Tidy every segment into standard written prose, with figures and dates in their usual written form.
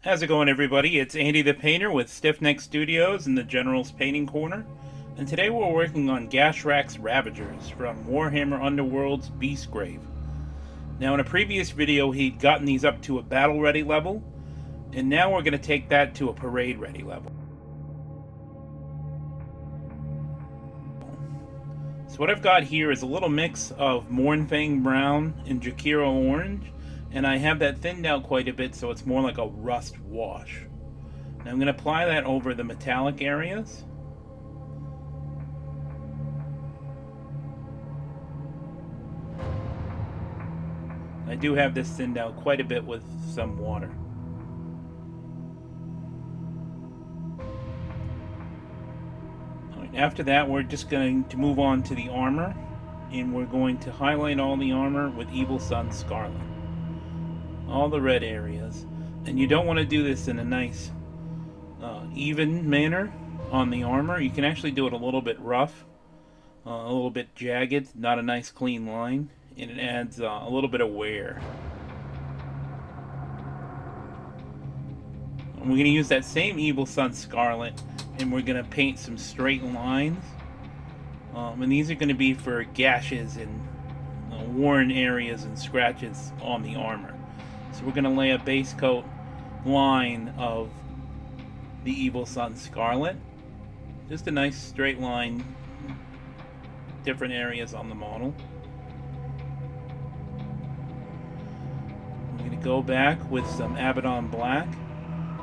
How's it going, everybody? It's Andy the Painter with Stiff Neck Studios in the General's Painting Corner, and today we're working on Grashrak's Ravagers from Warhammer Underworlds Beastgrave. Now, in a previous video, he'd gotten these up to a battle-ready level, and now we're going to take that to a parade-ready level. So what I've got here is a little mix of Mournfang Brown and Jakiro Orange, and I have that thinned out quite a bit so it's more like a rust wash. Now I'm going to apply that over the metallic areas. I do have this thinned out quite a bit with some water. After that, we're just going to move on to the armor, and we're going to highlight all the armor with Evil Sunz Scarlet. All the red areas. And you don't want to do this in a nice even manner on the armor. You can actually do it a little bit rough, a little bit jagged, not a nice clean line, and it adds a little bit of wear. And we're going to use that same Evil Sunz Scarlet, and we're going to paint some straight lines. And these are going to be for gashes and worn areas and scratches on the armor. So we're going to lay a base coat line of the Evil Sunz Scarlet. Just a nice straight line, different areas on the model. I'm going to go back with some Abaddon Black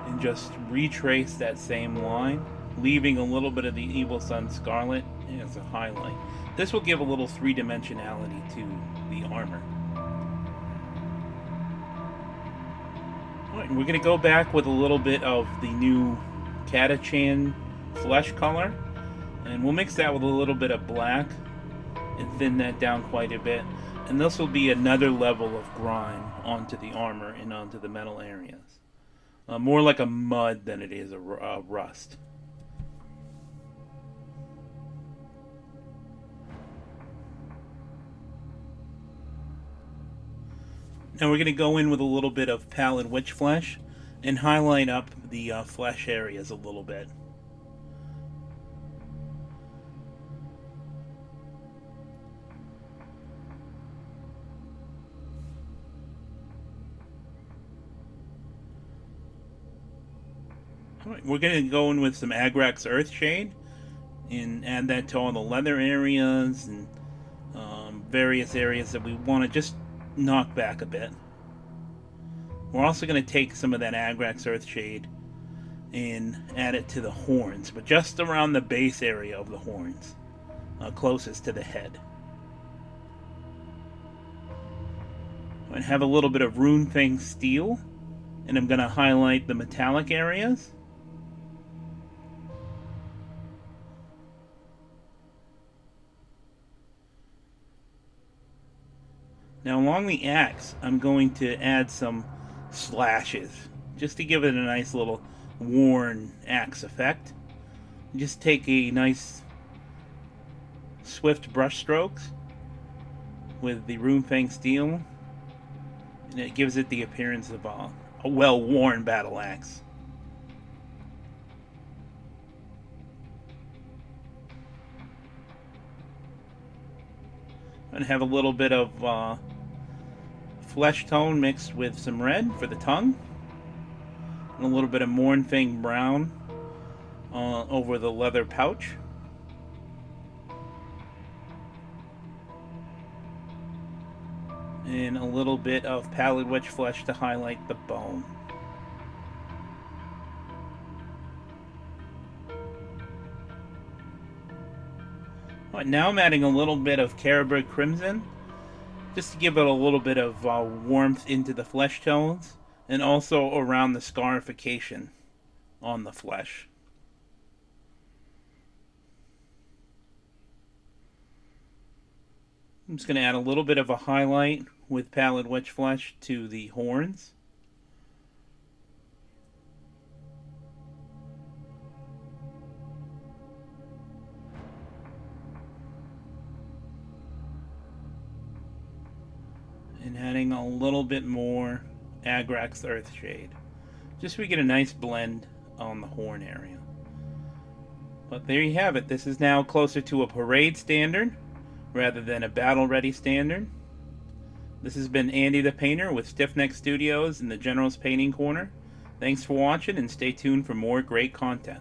and just retrace that same line, leaving a little bit of the Evil Sunz Scarlet as a highlight. This will give a little three-dimensionality to the armor. Alright, we're going to go back with a little bit of the new Catachan flesh color, and we'll mix that with a little bit of black and thin that down quite a bit. And this will be another level of grime onto the armor and onto the metal areas. More like a mud than it is a rust. Now we're going to go in with a little bit of Pallid Witch Flesh and highlight up the flesh areas a little bit. Alright, we're going to go in with some Agrax Earthshade and add that to all the leather areas and various areas that we want to just knock back a bit. We're also going to take some of that Agrax Earthshade and add it to the horns, but just around the base area of the horns, closest to the head. I'm going to have a little bit of Runefang Steel, and I'm going to highlight the metallic areas. Now along the axe, I'm going to add some slashes, just to give it a nice little worn axe effect. Just take a nice swift brush strokes with the Runefang Steel, and it gives it the appearance of a well-worn battle axe. I'm going to have a little bit of flesh tone mixed with some red for the tongue, and a little bit of Mournfang Brown over the leather pouch. And a little bit of Pallid Witch Flesh to highlight the bone. Right, now I'm adding a little bit of Caribou Crimson, just to give it a little bit of warmth into the flesh tones, and also around the scarification on the flesh. I'm just going to add a little bit of a highlight with Pallid Witch Flesh to the horns. And adding a little bit more Agrax Earthshade. just so we get a nice blend on the horn area. But there you have it. This is now closer to a parade standard rather than a battle-ready standard. This has been Andy the Painter with Stiffneck Studios in the General's Painting Corner. Thanks for watching, and stay tuned for more great content.